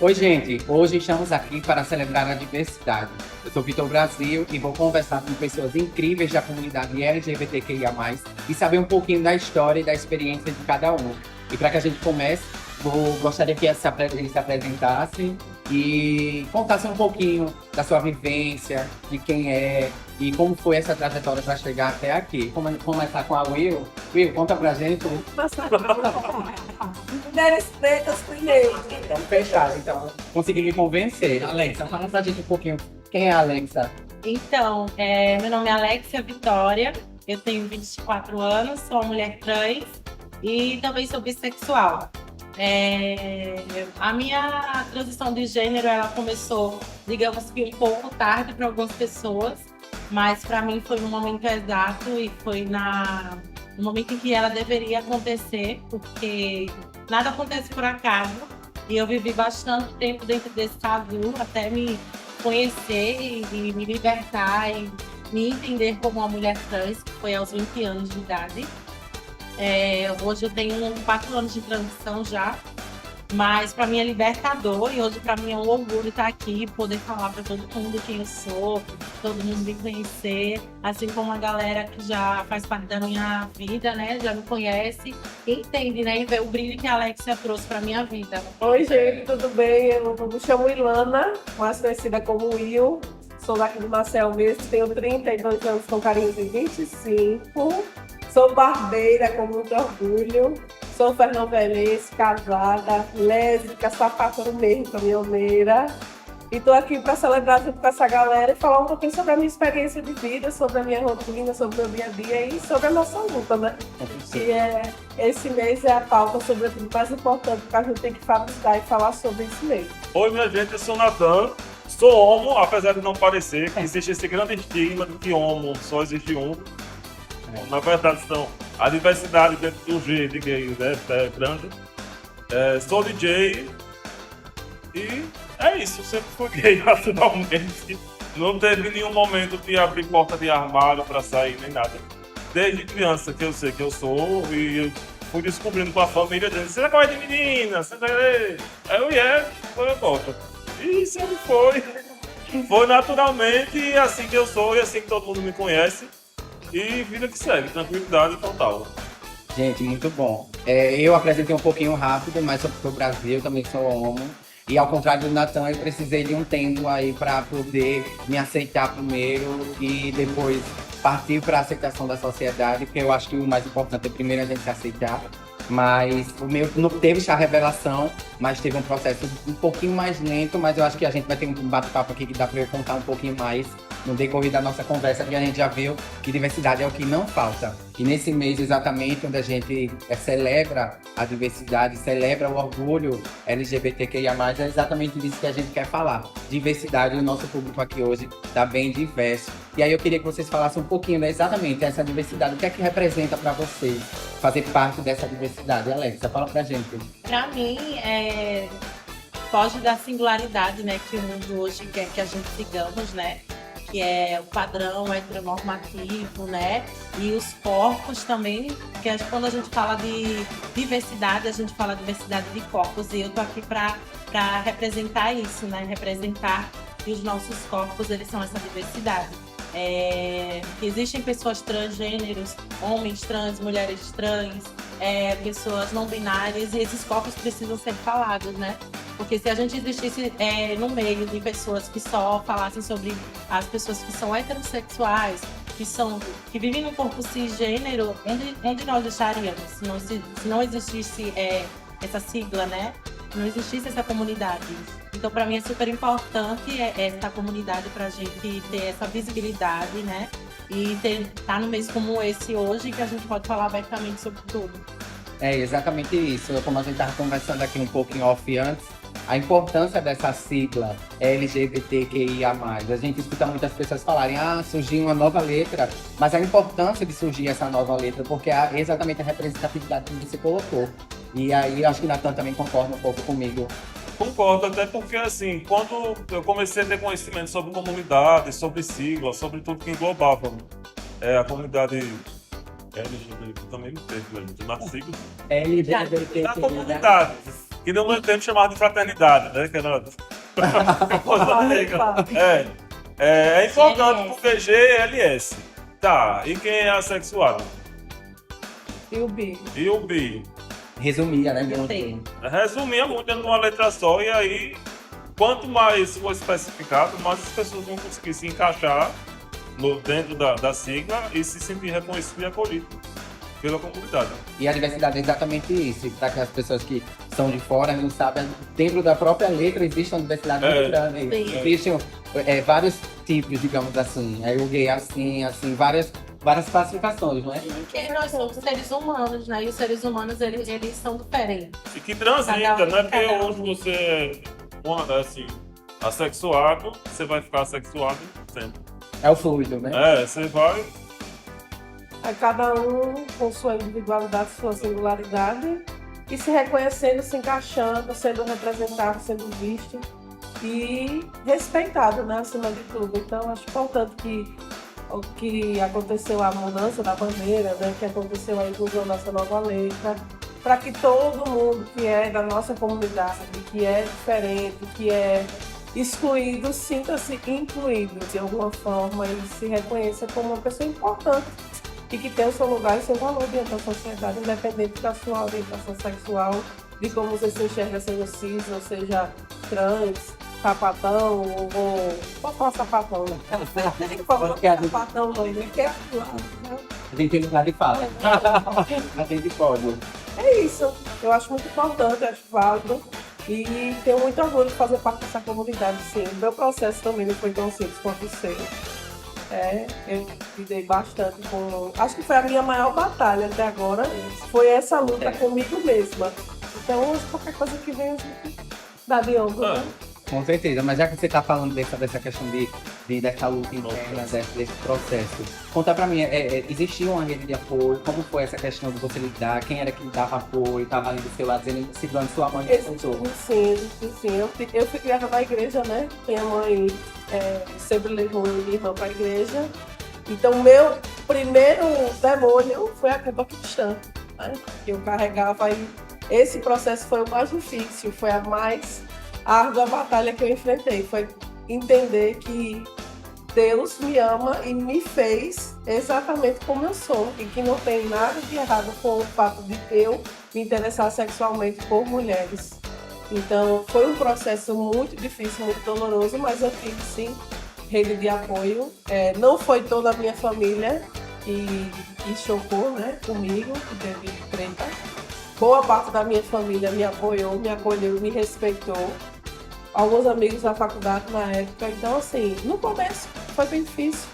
Oi, gente. Hoje estamos aqui para celebrar a diversidade. Eu sou Vitor Brasil e vou conversar com pessoas incríveis da comunidade LGBTQIA+, e saber um pouquinho da história e da experiência de cada um. E para que a gente comece, gostaria que ele se apresentasse e contasse um pouquinho da sua vivência, de quem é e como foi essa trajetória para chegar até aqui. Começar com a Will. Will, conta pra gente. Mulheres pretas primeiro. Vamos fechar, então. Consegui me convencer. Alexa, fala pra gente um pouquinho. Quem é a Alexa? Então, meu nome é Alexia Vitória, eu tenho 24 anos, sou uma mulher trans e também sou bissexual. A minha transição de gênero, ela começou, digamos que um pouco tarde para algumas pessoas, mas para mim foi no momento exato e foi no momento em que ela deveria acontecer, porque nada acontece por acaso. E eu vivi bastante tempo dentro desse tabu até me conhecer e me libertar e me entender como uma mulher trans, que foi aos 20 anos de idade. Hoje eu tenho 4 anos de transição já, mas para mim é libertador e hoje para mim é um orgulho estar aqui, poder falar para todo mundo quem eu sou, todo mundo me conhecer, assim como a galera que já faz parte da minha vida, né, já me conhece, entende, né, e vê o brilho que a Alexia trouxe para minha vida. Oi, gente, tudo bem? Eu me chamo Ilana, mais conhecida como Will. Sou daqui do Marcel mesmo, tenho 32 anos com carinho de 25. Sou barbeira com muito orgulho. Sou fernovelense, casada, lésbica, sapatão mesmo, caminhoneira. E estou aqui para celebrar junto com essa galera e falar um pouquinho sobre a minha experiência de vida, sobre a minha rotina, sobre o meu dia a dia e sobre a nossa luta, né? Esse mês é a pauta sobre o mais importante que a gente tem que fabricar e falar sobre isso mesmo. Oi, minha gente, eu sou o Natan. Sou homo, apesar de não parecer, que existe esse grande estigma de que homo só existe um. Na verdade, a diversidade dentro do G de gay, né, é grande. Sou DJ e é isso, sempre fui gay naturalmente. Não teve nenhum momento de abrir porta de armário para sair, nem nada. Desde criança que eu sei que eu sou e eu fui descobrindo com a família dele, você gosta de menina, você aí eu foi a volta. E sempre foi. Foi naturalmente e assim que eu sou e assim que todo mundo me conhece. E vida que segue, tranquilidade total. Gente, muito bom. Eu apresentei um pouquinho rápido, mas sou do Brasil, também sou homo. E ao contrário do Natan, eu precisei de um tempo aí para poder me aceitar primeiro e depois partir para a aceitação da sociedade, porque eu acho que o mais importante é primeiro a gente se aceitar. Mas o meu não teve essa revelação, mas teve um processo um pouquinho mais lento, mas eu acho que a gente vai ter um bate-papo aqui que dá para eu contar um pouquinho mais no decorrer da nossa conversa, porque a gente já viu que diversidade é o que não falta. E nesse mês exatamente, onde a gente celebra a diversidade, celebra o orgulho LGBTQIA+, é exatamente disso que a gente quer falar. Diversidade, o nosso público aqui hoje está bem diverso. E aí eu queria que vocês falassem um pouquinho, né, exatamente essa diversidade, o que é que representa para vocês fazer parte dessa diversidade? Alexa, fala pra gente. Para mim, foge da singularidade, né, que o mundo hoje quer que a gente sigamos, né? Que é o padrão heteronormativo, né? E os corpos também, que quando a gente fala de diversidade, a gente fala diversidade de corpos. E eu tô aqui para representar isso, né? Representar que os nossos corpos, eles são essa diversidade. Existem pessoas transgêneros, homens trans, mulheres trans, pessoas não binárias, e esses corpos precisam ser falados, né? Porque se a gente existisse no meio de pessoas que só falassem sobre as pessoas que são heterossexuais, que vivem no corpo cisgênero, onde nós estaríamos? Se não existisse essa sigla, né? Não existisse essa comunidade. Então, para mim, é super importante essa comunidade para a gente ter essa visibilidade, né? E estar no mês como esse hoje, que a gente pode falar abertamente sobre tudo. É exatamente isso. Como a gente estava conversando aqui um pouco em off antes, a importância dessa sigla LGBTQIA+. A gente escuta muitas pessoas falarem, surgiu uma nova letra, mas a importância de surgir essa nova letra, porque é exatamente a representatividade que você colocou. E aí, acho que Natan também concorda um pouco comigo. Concordo, até porque assim, quando eu comecei a ter conhecimento sobre comunidade, sobre sigla, sobre tudo que englobava a comunidade LGBT, também não teve, né, gente, na sigla. LGBT. Da comunidade. que no meu tempo chamava de fraternidade, né? Que era coisa negra. É importante porque GLS. Tá, e quem é assexuado? E o bi? E o bi? Resumia, né? Eu tenho. Resumia muito dentro de uma letra só, e aí, quanto mais for especificado, mais as pessoas vão conseguir se encaixar dentro da sigla e se sentir reconhecido e acolhido pela comunidade. E a diversidade é exatamente isso. Para que as pessoas que são de fora não sabem, dentro da própria letra existe uma diversidade muito grande. Sim. Existem vários tipos, digamos assim. Aí o gay é assim, várias classificações, não é? Porque nós somos seres humanos, né? E os seres humanos, eles são diferentes. E que transita, né? Porque hoje você é assim, assexuado, você vai ficar assexuado sempre. É o fluido, né? Você vai. Aí cada um com sua individualidade, sua singularidade, e se reconhecendo, se encaixando, sendo representado, sendo visto e respeitado, né, acima de tudo. Então, acho importante que o que aconteceu, a mudança da bandeira, né, que aconteceu a inclusão dessa nova letra, para que todo mundo que é da nossa comunidade, que é diferente, que é excluído, sinta-se incluído de alguma forma e se reconheça como uma pessoa importante e que tem o seu lugar e seu valor dentro da sociedade, independente da sua orientação sexual, de como você se enxerga, seja cis, ou seja trans, sapatão, ou... Pode falar sapatão, né? Tem que falar sapatão, não, ele quer falar, né? A gente tem lugar de fala. A gente pode. É isso, eu acho muito importante, acho válido e tenho muito orgulho de fazer parte dessa comunidade, sim. O meu processo também não foi tão simples quanto o seu. Eu lidei bastante com... Acho que foi a minha maior batalha até agora, foi essa luta comigo mesma. Então, qualquer coisa que vem, a gente dá de ombro, né? Com certeza, mas já que você está falando dessa questão dessa luta interna, desse processo, conta pra mim, existia uma rede de apoio? Como foi essa questão de você lidar? Quem era que dava apoio? Estava ali do seu lado, segurando sua mãe e contou? Sim. Eu fui criada na igreja, né? Minha mãe sempre levou minha irmã para a igreja. Então, meu primeiro demônio foi a culpa cristã, né? Que eu carregava e esse processo foi o mais difícil, foi a mais árdua batalha que eu enfrentei. Foi entender que Deus me ama e me fez exatamente como eu sou e que não tem nada de errado com o fato de eu me interessar sexualmente por mulheres. Então, foi um processo muito difícil, muito doloroso, mas eu tive, sim, rede de apoio. Não foi toda a minha família que chocou, né, comigo, que teve treta. Boa parte da minha família me apoiou, me acolheu, me respeitou. Alguns amigos da faculdade na época. Então, assim, no começo foi bem difícil.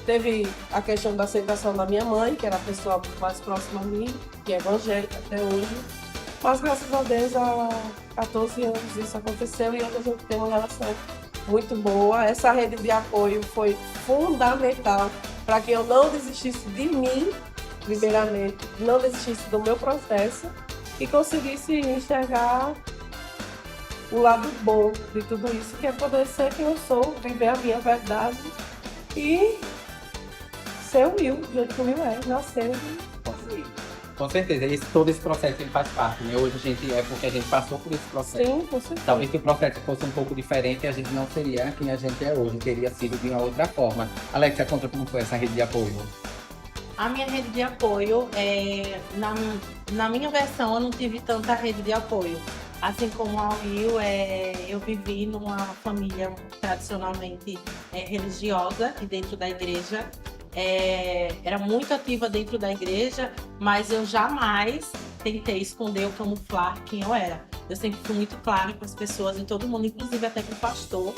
Teve a questão da aceitação da minha mãe, que era a pessoa mais próxima a mim, que é evangélica até hoje. Mas, graças a Deus, há 14 anos isso aconteceu e hoje a gente tem uma relação muito boa. Essa rede de apoio foi fundamental para que eu não desistisse de mim, primeiramente, não desistisse do meu processo e conseguisse enxergar o lado bom de tudo isso, que é poder ser quem eu sou, viver a minha verdade e ser o Will, do jeito que o Will é, nascer e conseguir. Com certeza, todo esse processo ele faz parte, né? Hoje a gente porque a gente passou por esse processo. Sim, com certeza. Talvez se o processo fosse um pouco diferente, a gente não seria quem a gente é hoje, teria sido de uma outra forma. Alexia, conta como foi essa rede de apoio. A minha rede de apoio, na minha versão, eu não tive tanta rede de apoio. Assim como a Will, eu vivi numa família tradicionalmente religiosa e dentro da igreja. Era muito ativa dentro da igreja, mas eu jamais tentei esconder ou camuflar quem eu era. Eu sempre fui muito clara com as pessoas e todo mundo, inclusive até com o pastor,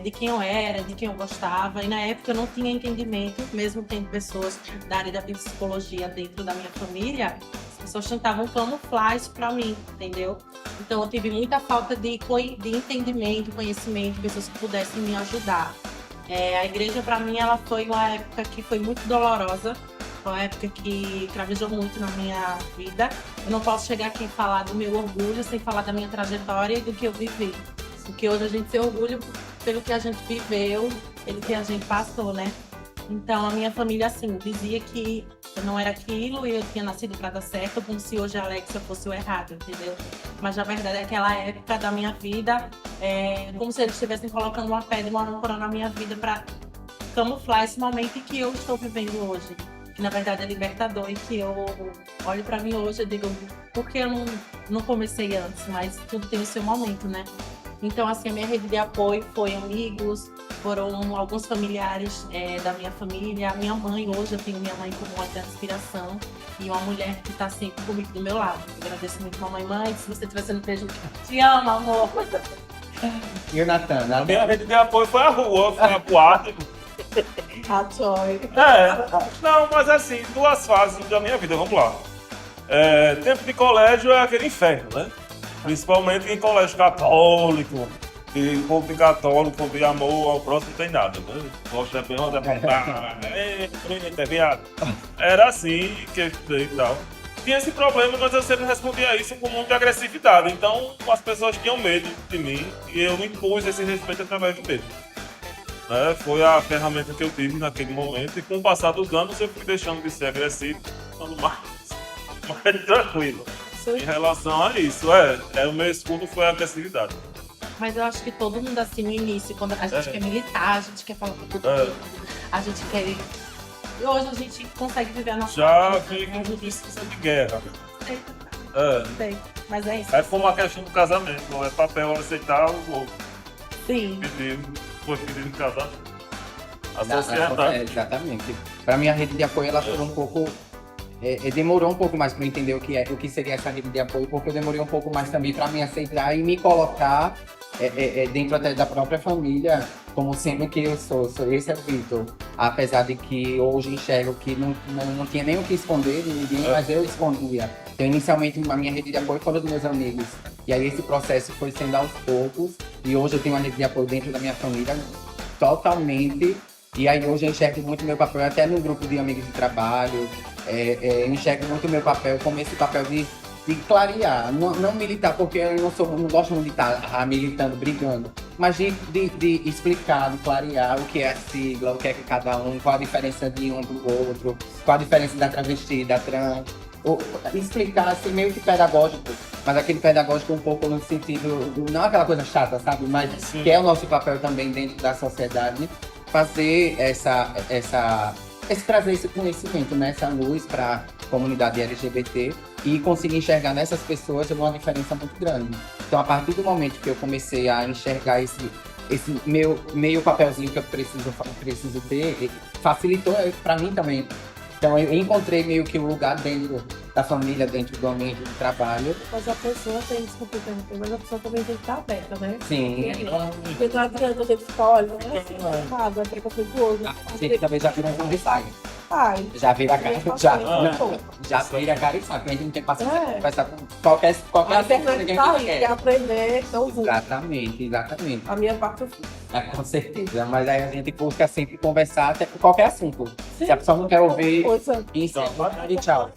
de quem eu era, de quem eu gostava. E na época eu não tinha entendimento, mesmo tendo pessoas da área da psicologia dentro da minha família, as pessoas tentavam camuflar isso pra mim, entendeu? Então eu tive muita falta de entendimento, conhecimento, pessoas que pudessem me ajudar. A igreja, para mim, ela foi uma época que foi muito dolorosa, foi uma época que travejou muito na minha vida. Eu não posso chegar aqui e falar do meu orgulho sem falar da minha trajetória e do que eu vivi. Porque hoje a gente se orgulha pelo que a gente viveu, pelo que a gente passou, né? Então, a minha família, assim, dizia que eu não era aquilo e eu tinha nascido para dar certo, como se hoje a Alexia fosse o errado, entendeu? Mas na verdade, aquela época da minha vida, como se eles estivessem colocando uma pedra, uma âncora na minha vida para camuflar esse momento que eu estou vivendo hoje. Que na verdade é libertador e que eu olho para mim hoje e digo, por que eu não comecei antes? Mas tudo tem o seu momento, né? Então, assim, a minha rede de apoio foi amigos, foram alguns familiares da minha família. A minha mãe, hoje eu tenho minha mãe como uma grande inspiração e uma mulher que está sempre comigo do meu lado. Eu agradeço muito, mamãe. Mãe, se você estiver sendo prejuízo, te amo, amor. E o Natan? A minha rede de apoio foi a rua, foi a boate. A Joy. Não, mas assim, duas fases da minha vida, vamos lá. Tempo de colégio é aquele inferno, né? Principalmente em colégio católico, e povo de católico, de amor ao próximo não tem nada, né? Gosta de é viado. Era assim que eu estudei e tal. Tinha esse problema, mas eu sempre respondia isso com muita agressividade. Então as pessoas tinham medo de mim e eu impus esse respeito através do medo. Foi a ferramenta que eu tive naquele momento e com o passar dos anos eu fui deixando de ser agressivo, ficando mais tranquilo. Em relação a isso, o meu escudo foi a agressividade. Mas eu acho que todo mundo assim no início, quando a gente quer militar, a gente quer falar com todo mundo, a gente quer... E hoje a gente consegue viver a nossa já vi com justiça de guerra. Sei. Mas é isso. É como a questão do casamento, não é papel aceitar o outro. Sim. Foi pedido de casamento. A Não, sociedade. exatamente. Para mim, a rede de apoio ela foi um pouco. Demorou um pouco mais para entender o que seria essa rede de apoio, porque eu demorei um pouco mais também para me aceitar e me colocar dentro até da própria família como sendo que eu sou. Esse é o Vitor. Apesar de que hoje enxergo que não tinha nem o que esconder de ninguém, mas eu escondia. Então, inicialmente, a minha rede de apoio foram dos meus amigos. E aí, esse processo foi sendo aos poucos. E hoje eu tenho uma rede de apoio dentro da minha família, totalmente. E aí, hoje eu enxergo muito meu papel, até no grupo de amigos de trabalho. Eu enxergo muito meu papel como esse papel de clarear. Não militar, porque eu não gosto muito de estar militando, brigando. Mas de explicar, de clarear o que é a sigla, o que é que cada um, qual a diferença de um do outro, qual a diferença da travesti, da trans. Explicar assim, meio que pedagógico, mas aquele pedagógico um pouco no sentido, não aquela coisa chata, sabe? Mas sim, que é o nosso papel também dentro da sociedade, fazer trazer esse conhecimento, né? Essa luz para a comunidade LGBT e conseguir enxergar nessas pessoas uma diferença muito grande. Então, a partir do momento que eu comecei a enxergar esse meio papelzinho que eu preciso ter, facilitou para mim também. Então eu encontrei meio que um lugar dentro da família, dentro do ambiente de trabalho. Mas a pessoa tem, desculpa interromper, mas a pessoa também tem que estar aberta, né? Sim. Porque não adianta a gente ficar olhando, é preconceituoso. A gente também já vira um ensaio. Ai. Já vira a cara, já vira a cara e sabe. A gente não tem paciência de conversar com qualquer assunto que ninguém quer aprender, então Exatamente. A minha parte eu fiz. Com certeza, mas aí a gente busca sempre conversar até com qualquer assunto. Sim. Se a pessoa não quer ouvir, isso, e tchau.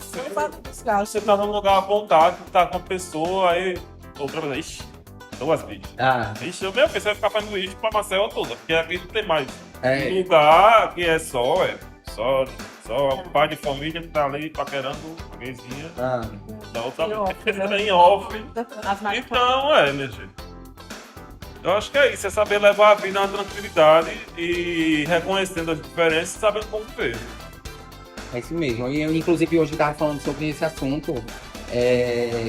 Você tá num lugar à vontade, tá com a pessoa, aí outra vez, ixi, duas bichas. Ixi, eu mesmo pensei, vai ficar fazendo isso pra Maceió toda, porque aqui não tem mais lugar que é só pai de família que tá ali paquerando a vizinha. Da outra vez, em off. Então, minha gente. Eu acho que é isso, é saber levar a vida na tranquilidade e reconhecendo as diferenças e sabendo como ver. É isso mesmo. E eu, inclusive, hoje estava falando sobre esse assunto,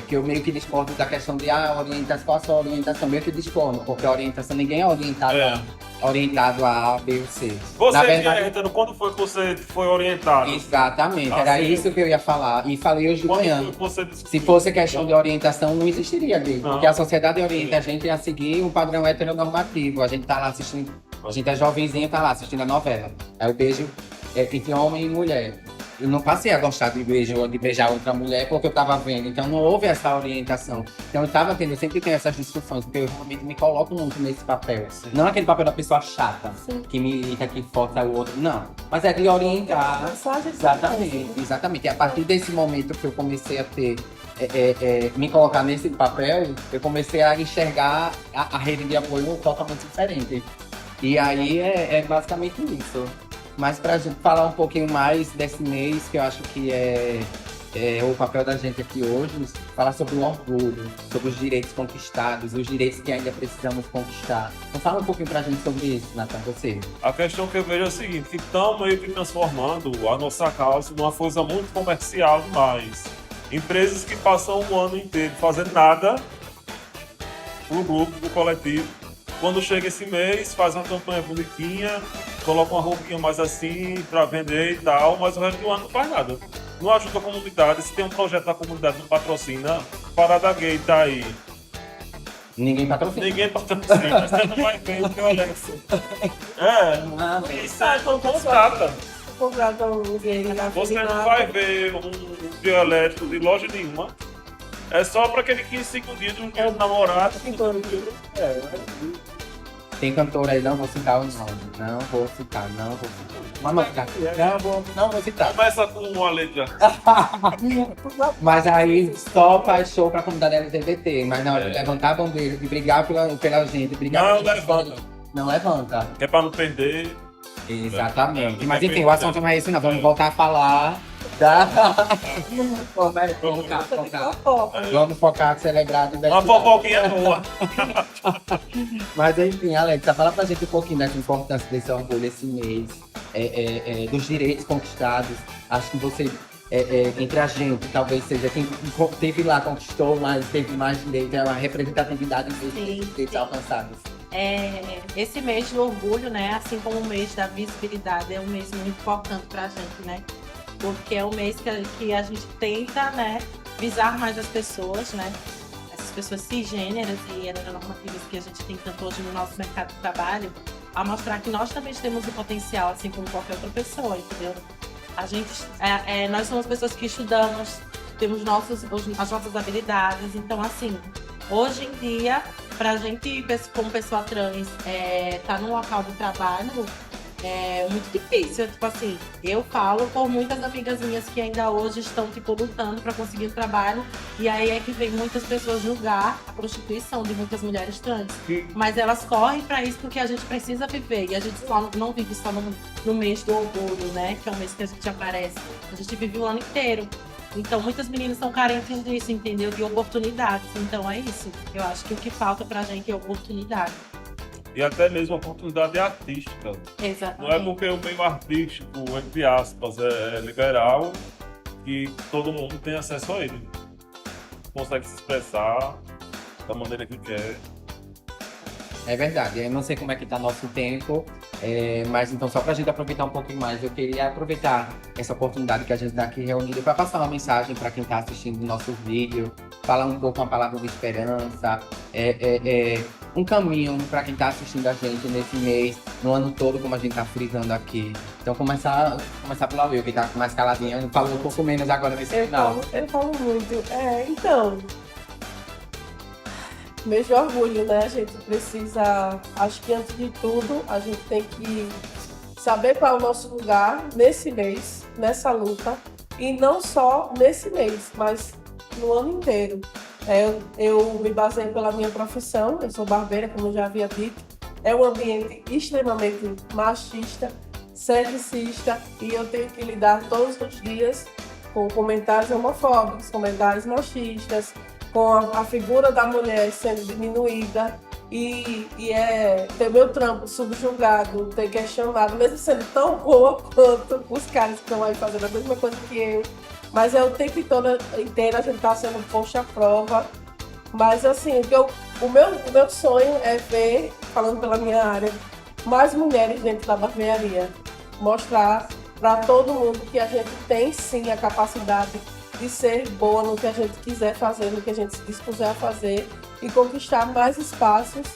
que eu meio que discordo da questão de orientação, qual a sua orientação, meio que discordo, porque a orientação, ninguém é orientado a A, B ou C. Você que é hétero, quando foi que você foi orientado? Exatamente, era isso que eu ia falar. E falei hoje de manhã. Se fosse questão de orientação, não existiria gay. Porque a sociedade orienta a gente a seguir um padrão heteronormativo. A gente tá lá assistindo, a gente é jovenzinho, tá lá assistindo a novela. Aí o beijo entre homem e mulher. Eu não passei a gostar de beijar outra mulher porque eu tava vendo. Então não houve essa orientação. Então eu sempre tenho essas discussões, porque eu realmente me coloco muito nesse papel. Sim. Não aquele papel da pessoa chata, que me irrita, que força o outro. Não. Mas é de orientar. Exatamente. E a partir desse momento que eu comecei a ter, me colocar nesse papel, eu comecei a enxergar a rede de apoio totalmente diferente. E aí é basicamente isso. Mas pra gente falar um pouquinho mais desse mês, que eu acho que é o papel da gente aqui hoje, falar sobre o orgulho, sobre os direitos conquistados, os direitos que ainda precisamos conquistar. Então fala um pouquinho pra gente sobre isso, Nathan, você. A questão que eu vejo é a seguinte, que estão meio que transformando a nossa causa numa coisa muito comercial demais. Empresas que passam um ano inteiro fazendo nada pro grupo, pro coletivo. Quando chega esse mês, faz uma campanha bonitinha, coloca uma roupinha mais assim pra vender e tal, mas o resto do ano não faz nada. Não ajuda a comunidade, se tem um projeto da comunidade não patrocina, Parada Gay tá aí. Ninguém patrocina. Ninguém patrocina, você não vai ver o que eu Alex. Isso é contrata. Comprado um gay na Você não Felipe vai ver um bioelétrico de loja nenhuma. É só para aquele 15 dias de um dia de namorado. Tem cantor aí, não vou citar o nome. Não vou citar. Não vou citar. Começa com uma letra. Mas aí só faz show pra comunidade LGBT. Mas na hora de levantar a bandeira, de brigar pela gente, brigar Não pela levanta. Não levanta. Que é para não perder. Exatamente. Mas enfim, o assunto não é esse não. Vamos voltar a falar da... Vamos focar, celebrar a Uma fofoquinha boa. Mas enfim, Alexa, fala pra gente um pouquinho dessa importância desse orgulho esse mês, dos direitos conquistados. Acho que você, entre a gente, talvez seja quem teve lá, conquistou, mas teve mais direito, é uma representatividade dos direitos alcançados. Esse mês do orgulho, né, assim como o mês da visibilidade, é um mês muito importante pra gente, né? Porque é um mês que a gente tenta, né, visar mais as pessoas, né? Essas pessoas cisgêneras e heteronormativas que a gente tem tanto hoje no nosso mercado de trabalho, a mostrar que nós também temos o potencial, assim como qualquer outra pessoa, entendeu? A gente, nós somos pessoas que estudamos, temos as nossas habilidades, então assim, hoje em dia, pra gente, como pessoa trans, tá num local de trabalho, é muito difícil. Tipo assim, eu falo por muitas amigas minhas que ainda hoje estão, tipo, lutando pra conseguir um trabalho, e aí é que vem muitas pessoas julgar a prostituição de muitas mulheres trans. Mas elas correm pra isso porque a gente precisa viver, e a gente não vive só no mês do orgulho, né? Que é o mês que a gente aparece. A gente vive o ano inteiro. Então, muitas meninas são carentes disso, entendeu? De oportunidades. Então, é isso. Eu acho que o que falta pra gente é oportunidade. E até mesmo a oportunidade artística. Exatamente. Não é porque o meio artístico, entre aspas, é liberal, que todo mundo tem acesso a ele. Consegue se expressar da maneira que quer. É verdade, eu não sei como é que tá nosso tempo, mas então só pra gente aproveitar um pouquinho mais, eu queria aproveitar essa oportunidade que a gente tá aqui reunido para passar uma mensagem para quem tá assistindo o nosso vídeo, falar um pouco uma palavra de esperança, um caminho para quem tá assistindo a gente nesse mês, no ano todo, como a gente tá frisando aqui. Então começar pela Will, que tá mais caladinha, falou um pouco menos agora nesse final. Eu falo muito. Então, mês de orgulho, né? A gente precisa, acho que antes de tudo, a gente tem que saber qual é o nosso lugar nesse mês, nessa luta, e não só nesse mês, mas no ano inteiro. Eu me baseio pela minha profissão, eu sou barbeira, como eu já havia dito. É um ambiente extremamente machista, sexista, e eu tenho que lidar todos os dias com comentários homofóbicos, comentários machistas, com a figura da mulher sendo diminuída e ter meu trampo subjugado, ter questionado, mesmo sendo tão boa quanto os caras que estão aí fazendo a mesma coisa que eu. Mas o tempo todo inteiro a gente está sendo posto à prova. Mas assim, o meu sonho é ver, falando pela minha área, mais mulheres dentro da barbearia. Mostrar para todo mundo que a gente tem sim a capacidade de ser boa no que a gente quiser fazer, no que a gente se dispuser a fazer e conquistar mais espaços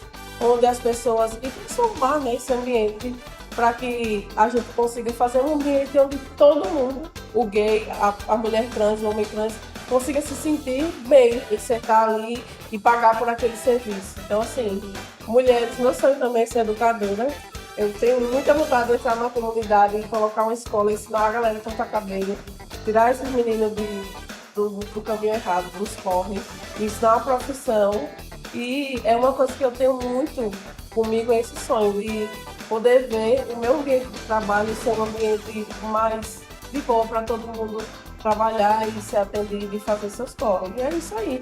onde as pessoas, e transformar, né, esse ambiente para que a gente consiga fazer um ambiente onde todo mundo, o gay, a mulher trans, o homem trans, consiga se sentir bem e sentar ali e pagar por aquele serviço. Então, assim, mulheres, meu sonho também é ser educadora. Eu tenho muita vontade de entrar numa comunidade e colocar uma escola, ensinar a galera a cortar cabelo, tirar esses meninos do caminho errado, dos corre, ensinar uma profissão. E é uma coisa que eu tenho muito comigo, é esse sonho de poder ver o meu ambiente de trabalho ser um ambiente mais de boa para todo mundo trabalhar e ser atendido e fazer seus corres. E é isso aí.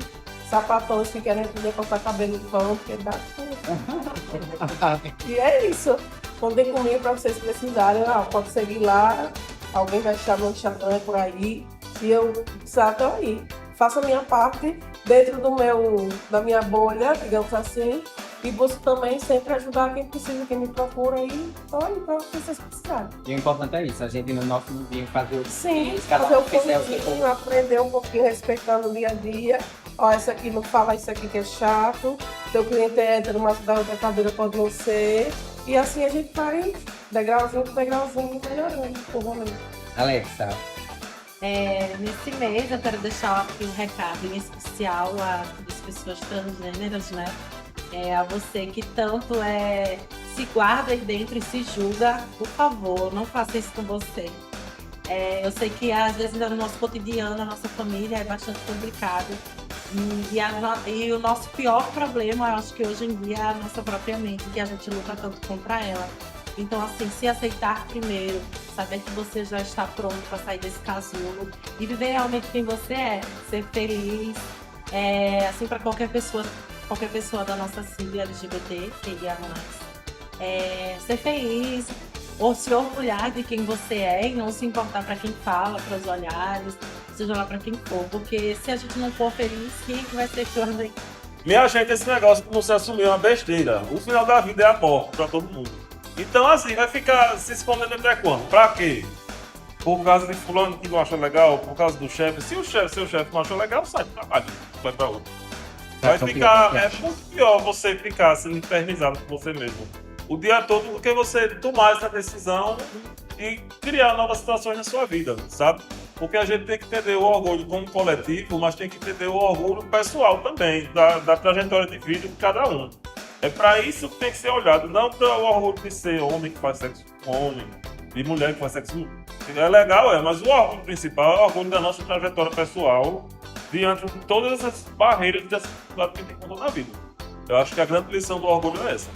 Sapatões que querem poder cortar cabelo de pão, porque dá tudo. E é isso. Contem comigo para vocês precisarem. Pode seguir lá, alguém vai chamar no Instagram por aí. E eu precisar, estou aí. Faço a minha parte dentro da minha bolha, digamos assim. E busco também sempre ajudar quem precisa, quem me procura. E estou aí para vocês precisarem. E o importante é isso, a gente no nosso mundinho fazer o Sim, cada fazer um o fizer o que pouquinho, aprender um pouquinho, respeitando o dia a dia. Ó, isso aqui não fala isso aqui que é chato. Seu cliente é hétero, mas da outra cadeira pode não ser. E assim a gente vai, degrauzinho por degrauzinho, melhorando o rolê. Alexa, Nesse mês eu quero deixar aqui um recado em especial às pessoas transgêneras, né? A você que tanto se guarda aí dentro e se julga, por favor, não faça isso com você. Eu sei que às vezes no nosso cotidiano, a nossa família é bastante complicado. E o nosso pior problema, eu acho que hoje em dia é a nossa própria mente, que a gente luta tanto contra ela. Então, assim, se aceitar primeiro, saber que você já está pronto para sair desse casulo e viver realmente quem você é, ser feliz, assim, para qualquer pessoa da nossa sigla LGBT, queria mais. Ser feliz, ou se orgulhar de quem você é e não se importar para quem fala, para os olhares, seja lá para quem for, porque se a gente não for feliz, quem é que vai ser feliz? Minha gente, esse negócio que você assumiu é uma besteira. O final da vida é a morte para todo mundo. Então, assim, vai ficar se escondendo até quando? Pra quê? Por causa de fulano que não acha legal, por causa do chefe. Se o seu chefe não achou legal, sai do trabalho, vai pra outro. Vai ficar, é muito pior você ficar sendo infernizado por você mesmo o dia todo do que você tomar essa decisão e criar novas situações na sua vida, sabe? Porque a gente tem que entender o orgulho como coletivo, mas tem que entender o orgulho pessoal também, da trajetória de vida de cada um. É para isso que tem que ser olhado, não para o orgulho de ser homem que faz sexo com homem, de mulher que faz sexo com mulher. É legal, mas o orgulho principal é o orgulho da nossa trajetória pessoal diante de todas essas barreiras que a gente encontrou na vida. Eu acho que a grande lição do orgulho é essa.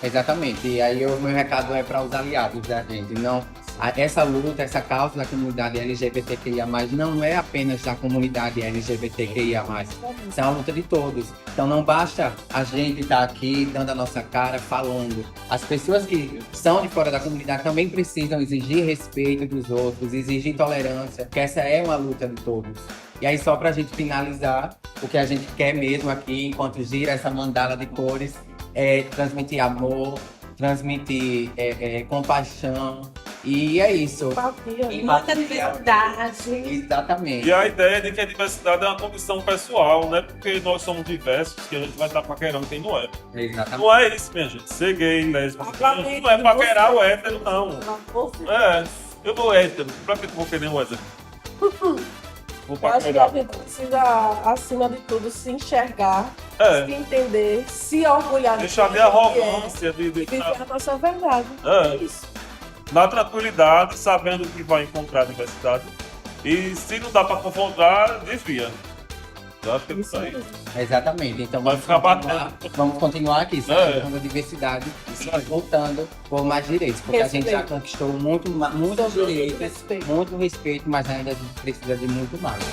exatamente. E aí o meu recado é para os aliados da gente. Não, essa luta, essa causa da comunidade LGBTQIA+, não é apenas da comunidade LGBTQIA+. Isso é uma luta de todos. Então não basta a gente estar aqui dando a nossa cara, falando. As pessoas que são de fora da comunidade também precisam exigir respeito dos outros, exigir tolerância, porque essa é uma luta de todos. E aí só pra gente finalizar, o que a gente quer mesmo aqui, enquanto gira essa mandala de cores, é transmitir amor, transmitir compaixão. E é isso. Muita diversidade. Exatamente. E a ideia de que a diversidade é uma condição pessoal, não é porque nós somos diversos que a gente vai estar paquerando quem não é. Exatamente. Não é isso, minha gente. Ser gay, lésbica, não é paquerar o hétero, não. Eu vou hétero. Pra que eu vou querer um hétero? Vou Eu acho que a paquerar. gente precisa, acima de tudo, se enxergar, se É, entender, se orgulhar deixar de quem a gente arrogância, é, e viver a nossa verdade. É. Isso. na tranquilidade, sabendo que vai encontrar a diversidade. E se não dá pra confrontar, desvia. Eu acho que é isso aí. Exatamente. Então Vai ficar vamos continuar aqui, celebrando a diversidade Isso e aí. voltando por mais direitos. Porque a gente já conquistou muitos direitos, Respeito. muito respeito, mas ainda a gente precisa de muito mais.